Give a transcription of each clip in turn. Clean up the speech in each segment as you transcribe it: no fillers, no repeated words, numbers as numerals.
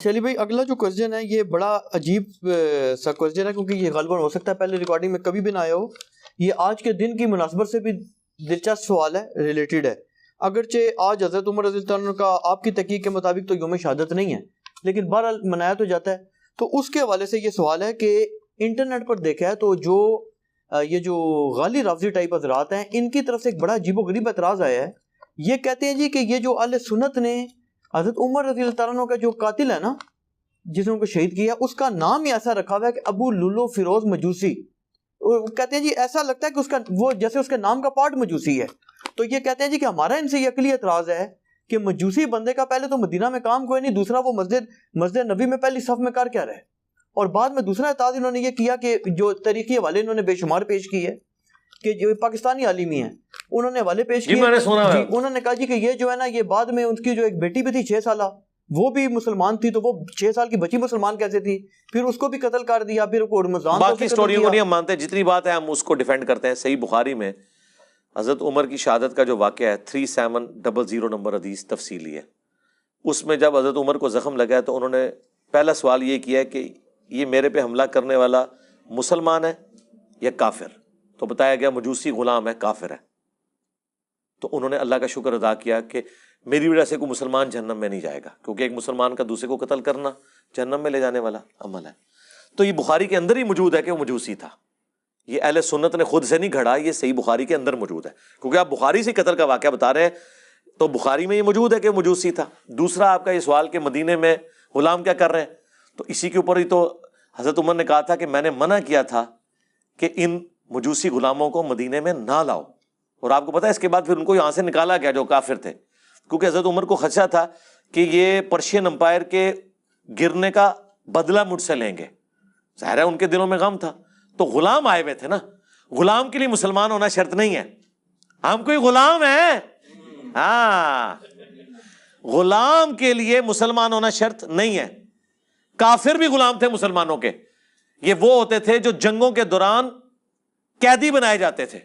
چلیے بھائی، اگلا جو کوشچن ہے یہ بڑا عجیب سا کوشچن ہے، کیونکہ یہ غالباً ہو سکتا ہے پہلے ریکارڈنگ میں کبھی بھی نہ آیا ہو. یہ آج کے دن کی مناسبت سے بھی دلچسپ سوال ہے، ریلیٹڈ ہے. اگرچہ آج حضرت عمر رضی اللہ عنہ کا آپ کی تحقیق کے مطابق تو یوم شہادت نہیں ہے، لیکن بہرحال منایا تو جاتا ہے. تو اس کے حوالے سے یہ سوال ہے کہ انٹرنیٹ پر دیکھا ہے تو یہ جو غالی رافضی ٹائپ حضرات ہیں، ان کی طرف سے ایک بڑا عجیب و غریب اعتراض آیا ہے. یہ کہتے ہیں جی کہ یہ جو اہل سنت نے حضرت عمر رضی اللہ عنہ کا جو قاتل ہے نا، جس نے ان کو شہید کیا، اس کا نام ہی ایسا رکھا ہوا ہے کہ ابو لولو فیروز مجوسی. وہ کہتے ہیں جی ایسا لگتا ہے کہ اس کا وہ جیسے اس کے نام کا پارٹ مجوسی ہے. تو یہ کہتے ہیں جی کہ ہمارا ان سے یہ عقلی اعتراض ہے کہ مجوسی بندے کا پہلے تو مدینہ میں کام کوئی نہیں، دوسرا وہ مسجد نبی میں پہلی صف میں کر کیا رہے، اور بعد میں دوسرا اعتراض انہوں نے یہ کیا کہ جو تاریخی حوالے انہوں نے بے شمار پیش کی ہے کہ جو پاکستانی عالمی ہیں انہوں نے حوالے پیش کیے. انہوں نے کہا جی کہ یہ جو ہے نا، یہ بعد میں ان کی جو ایک بیٹی بھی تھی 6 سالہ، وہ بھی مسلمان تھی، تو وہ 6 سال کی بچی مسلمان کیسے تھی، پھر اس کو بھی قتل کر دیا، پھر رمضان باقی سٹوریوں کو نہیں ہم مانتے، جتنی بات ہے ہم اس کو ڈیفینڈ کرتے ہیں. صحیح بخاری میں حضرت عمر کی شہادت کا جو واقعہ ہے 3700 نمبر حدیث تفصیلی ہے. اس میں جب حضرت عمر کو زخم لگا ہے تو انہوں نے پہلا سوال یہ کیا ہے کہ یہ میرے پہ حملہ کرنے والا مسلمان ہے یا کافر؟ تو بتایا گیا مجوسی غلام ہے، کافر ہے. تو انہوں نے اللہ کا شکر ادا کیا کہ میری وجہ سے کوئی مسلمان جہنم میں نہیں جائے گا، کیونکہ ایک مسلمان کا دوسرے کو قتل کرنا جہنم میں لے جانے والا عمل ہے. تو یہ بخاری کے اندر ہی موجود ہے کہ وہ مجوسی تھا. یہ اہل سنت نے خود سے نہیں گھڑا، یہ صحیح بخاری کے اندر موجود ہے. کیونکہ آپ بخاری سے قتل کا واقعہ بتا رہے ہیں تو بخاری میں یہ موجود ہے کہ مجوسی تھا. دوسرا آپ کا یہ سوال کہ مدینے میں غلام کیا کر رہے ہیں، تو اسی کے اوپر ہی تو حضرت عمر نے کہا تھا کہ میں نے منع کیا تھا کہ ان مجوسی غلاموں کو مدینے میں نہ لاؤ. اور آپ کو پتا ہے اس کے بعد پھر ان کو یہاں سے نکالا گیا جو کافر تھے، کیونکہ حضرت عمر کو خدشہ تھا کہ یہ پرشین امپائر کے گرنے کا بدلہ مجھ سے لیں گے. ظاہر ہے ان کے دلوں میں غم تھا. تو غلام آئے ہوئے تھے نا، غلام کے لیے مسلمان ہونا شرط نہیں ہے. ہم کوئی غلام ہیں، ہاں، غلام کے لیے مسلمان ہونا شرط نہیں ہے. کافر بھی غلام تھے مسلمانوں کے. یہ وہ ہوتے تھے جو جنگوں کے دوران قیدی بنائے جاتے تھے،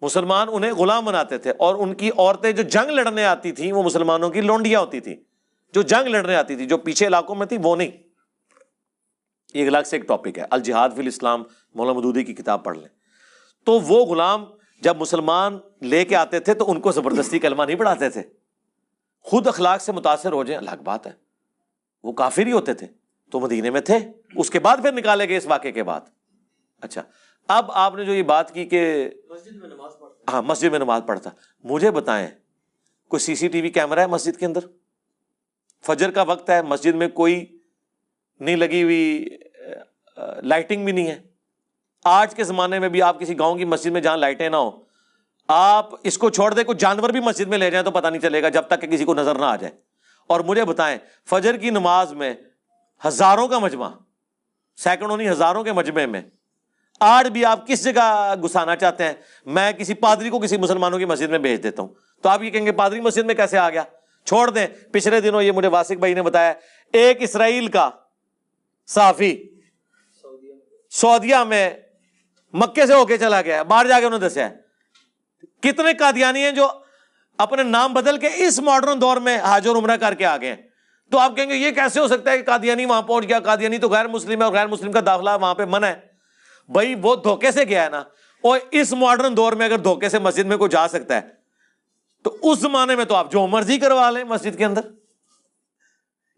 مسلمان انہیں غلام بناتے تھے. اور ان کی عورتیں جو جنگ لڑنے آتی تھیں وہ مسلمانوں کی لونڈیاں ہوتی تھیں، جو جنگ لڑنے آتی تھی. جو پیچھے علاقوں میں تھی وہ نہیں. یہ الگ سے ایک ٹاپک ہے، الجہاد فی الاسلام، مولانا مودودی کی کتاب پڑھ لیں. تو وہ غلام جب مسلمان لے کے آتے تھے تو ان کو زبردستی کلمہ نہیں پڑھاتے تھے، خود اخلاق سے متاثر ہو جائیں الگ بات ہے. وہ کافر ہی ہوتے تھے تو مدینے میں تھے، اس کے بعد پھر نکالے گئے اس واقعے کے بعد. اچھا، اب آپ نے جو یہ بات کی کہ مسجد میں نماز پڑھتا، مجھے بتائیں کوئی سی سی ٹی وی کیمرہ ہے مسجد کے اندر؟ فجر کا وقت ہے، مسجد میں کوئی نہیں لگی ہوئی لائٹنگ بھی نہیں ہے. آج کے زمانے میں بھی آپ کسی گاؤں کی مسجد میں جہاں لائٹیں نہ ہو، آپ اس کو چھوڑ دیں کوئی جانور بھی مسجد میں لے جائیں تو پتہ نہیں چلے گا جب تک کہ کسی کو نظر نہ آ جائے. اور مجھے بتائیں فجر کی نماز میں ہزاروں کا مجمع، سینکڑوں نہیں ہزاروں کے مجمع میں آج بھی آپ کس جگہ گھسانا چاہتے ہیں؟ میں کسی پادری کو کسی مسلمانوں کی مسجد میں بھیج دیتا ہوں تو آپ یہ کہیں گے پادری مسجد میں کیسے آ گیا؟ چھوڑ دیں. پچھلے دنوں یہ مجھے واسق بھائی نے بتایا، ایک اسرائیل کا صحافی سعودیہ میں مکے سے ہو کے چلا گیا، باہر جا کے انہوں نے دسیا کتنے قادیانی ہیں جو اپنے نام بدل کے اس ماڈرن دور میں حج اور عمرہ کر کے آ گئے ہیں. تو آپ کہیں گے یہ کیسے ہو سکتا ہے کہ قادیانی وہاں پہنچ گیا؟ قادیانی تو غیر مسلم ہے اور غیر مسلم کا داخلہ وہاں پہ منع ہے. بھائی وہ دھوکے سے گیا ہے نا. اور اس ماڈرن دور میں اگر دھوکے سے مسجد میں کوئی جا سکتا ہے تو اس زمانے میں تو آپ جو مرضی کروا لیں مسجد کے اندر.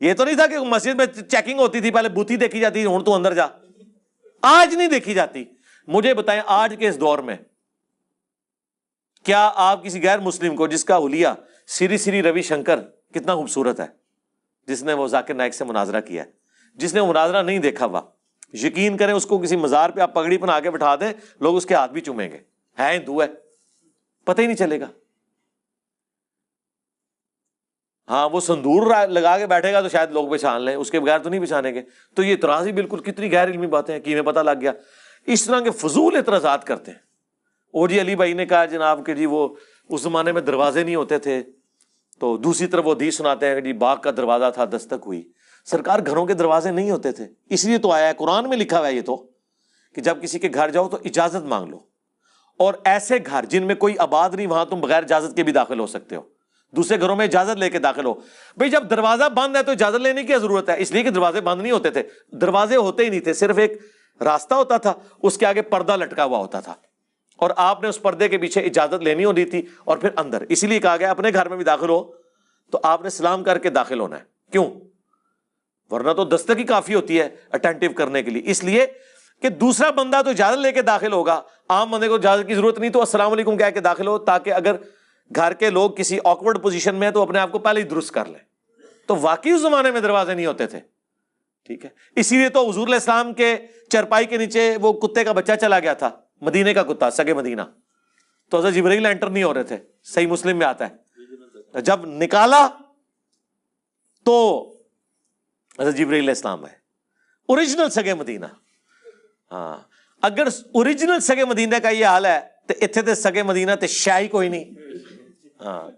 یہ تو نہیں تھا کہ مسجد میں چیکنگ ہوتی تھی، پہلے بوتھی دیکھی جاتی تھی، ہوں تو اندر جا. آج نہیں دیکھی جاتی. مجھے بتائیں آج کے اس دور میں کیا آپ کسی غیر مسلم کو، جس کا حلیہ سری سری روی شنکر کتنا خوبصورت ہے، جس نے وہ ذاکر نائک سے مناظرہ کیا ہے، جس نے وہ مناظرہ نہیں دیکھا ہوا، یقین کریں اس کو کسی مزار پہ آپ پگڑی پہنا کے بٹھا دیں، لوگ اس کے ہاتھ بھی چومیں گے، ہے ہندو ہے، پتہ ہی نہیں چلے گا. ہاں وہ سندور لگا کے بیٹھے گا تو شاید لوگ پہچان لیں، اس کے بغیر تو نہیں پہچانیں گے. تو یہ اعتراض ہی بالکل کتنی غیر علمی باتیں ہیں کہ ہمیں پتہ لگ گیا. اس طرح کے فضول اعتراضات کرتے ہیں. او جی علی بھائی نے کہا جناب کہ جی وہ اس زمانے میں دروازے نہیں ہوتے تھے، تو دوسری طرف وہ حدیث سناتے ہیں کہ جی باغ کا دروازہ تھا دستک ہوئی. سرکار گھروں کے دروازے نہیں ہوتے تھے، اس لیے تو آیا ہے قرآن میں لکھا ہوا ہے یہ تو کہ جب کسی کے گھر جاؤ تو اجازت مانگ لو. اور ایسے گھر جن میں کوئی آباد نہیں وہاں تم بغیر اجازت کے بھی داخل ہو سکتے ہو. دوسرے گھروں میں اجازت لے کے داخل ہو. بھئی جب دروازہ بند ہے تو اجازت لینے کی ضرورت ہے؟ اس لیے کہ دروازے بند نہیں ہوتے تھے, دروازے ہوتے ہی نہیں تھے, صرف ایک راستہ ہوتا تھا, اس کے آگے پردہ لٹکا ہوا ہوتا تھا, اور آپ نے اس پردے کے پیچھے اجازت لینی ہوتی تھی اور پھر اندر. اسی لیے کہا گیا اپنے گھر میں بھی داخل ہو تو آپ نے سلام کر کے داخل ہونا ہے. کیوں؟ ورنہ تو دستک ہی کافی ہوتی ہے اٹینٹیو کرنے کے لیے. اس لیے کہ دوسرا بندہ تو اجازت لے کے داخل ہوگا, عام بندے کو اجازت کی ضرورت نہیں, تو السلام علیکم کہہ کے داخل ہو, تاکہ اگر گھر کے لوگ کسی آکورڈ پوزیشن میں ہیں تو اپنے آپ کو پہلے ہی درست کر لیں. تو واقعی اس زمانے میں دروازے نہیں ہوتے تھے. ٹھیک ہے, اسی لیے تو حضور علیہ السلام کے چرپائی کے نیچے وہ کتے کا بچہ چلا گیا تھا, مدینے کا کتا, سگے مدینہ, تو حضرت جبرائیل انٹر نہیں ہو رہے تھے. صحیح مسلم میں آتا ہے, جب نکالا تو حضرت جبرائیل علیہ السلام ہے, اوریجنل سگے مدینہ. ہاں, اگر اوریجنل سگے مدینہ کا یہ حال ہے تو اتنے تے سگے مدینہ تے شاہی کوئی نہیں. ہاں,